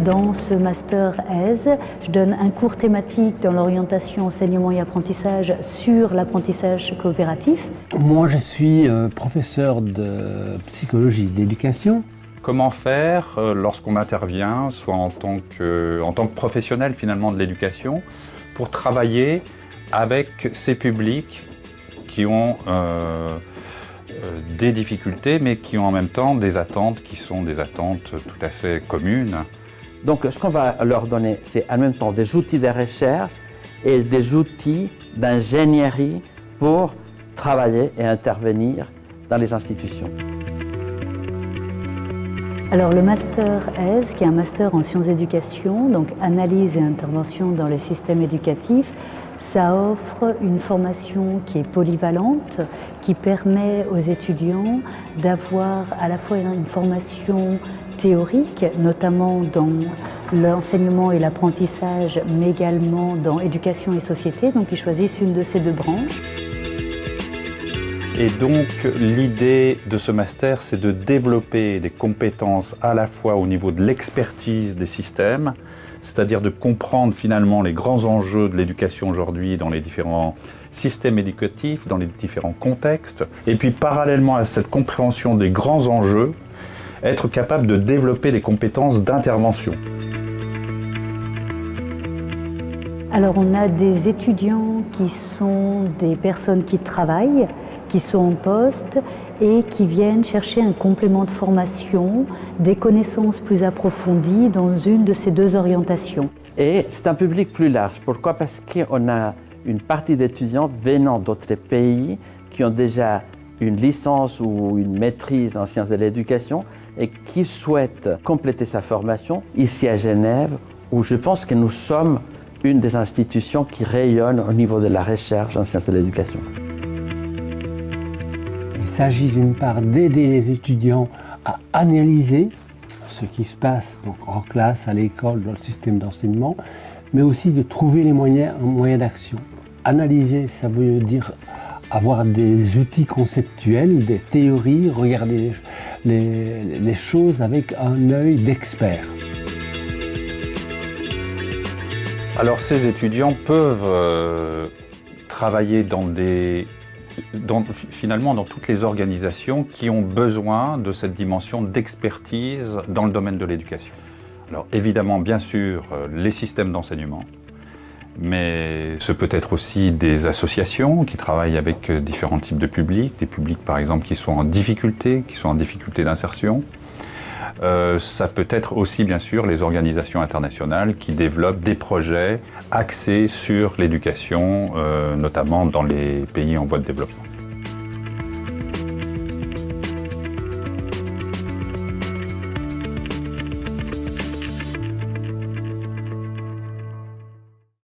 Dans ce Master ES, je donne un cours thématique dans l'orientation enseignement et apprentissage sur l'apprentissage coopératif. Moi, je suis professeur de psychologie de l'éducation. Comment faire lorsqu'on intervient, soit en tant que professionnel finalement de l'éducation, pour travailler avec ces publics qui ont des difficultés, mais qui ont en même temps des attentes qui sont des attentes tout à fait communes. Donc ce qu'on va leur donner, c'est en même temps des outils de recherche et des outils d'ingénierie pour travailler et intervenir dans les institutions. Alors le Master ES, qui est un master en sciences d'éducation, donc analyse et intervention dans les systèmes éducatifs, ça offre une formation qui est polyvalente, qui permet aux étudiants d'avoir à la fois une formation théorique, notamment dans l'enseignement et l'apprentissage, mais également dans éducation et société, donc ils choisissent une de ces deux branches. Et donc l'idée de ce master, c'est de développer des compétences à la fois au niveau de l'expertise des systèmes, c'est-à-dire de comprendre finalement les grands enjeux de l'éducation aujourd'hui dans les différents systèmes éducatifs, dans les différents contextes, et puis parallèlement à cette compréhension des grands enjeux, être capable de développer des compétences d'intervention. Alors on a des étudiants qui sont des personnes qui travaillent, qui sont en poste et qui viennent chercher un complément de formation, des connaissances plus approfondies dans une de ces deux orientations. Et c'est un public plus large. Pourquoi? Parce qu'on a une partie d'étudiants venant d'autres pays qui ont déjà une licence ou une maîtrise en sciences de l'éducation et qui souhaitent compléter sa formation ici à Genève, où je pense que nous sommes une des institutions qui rayonne au niveau de la recherche en sciences de l'éducation. Il s'agit d'une part d'aider les étudiants à analyser ce qui se passe donc en classe, à l'école, dans le système d'enseignement, mais aussi de trouver les moyens d'action. Analyser, ça veut dire avoir des outils conceptuels, des théories, regarder les choses avec un œil d'expert. Alors ces étudiants peuvent travailler finalement dans toutes les organisations qui ont besoin de cette dimension d'expertise dans le domaine de l'éducation. Alors évidemment, bien sûr, les systèmes d'enseignement, mais ce peut être aussi des associations qui travaillent avec différents types de publics, des publics par exemple qui sont en difficulté d'insertion. Ça peut être aussi bien sûr les organisations internationales qui développent des projets axés sur l'éducation, notamment dans les pays en voie de développement.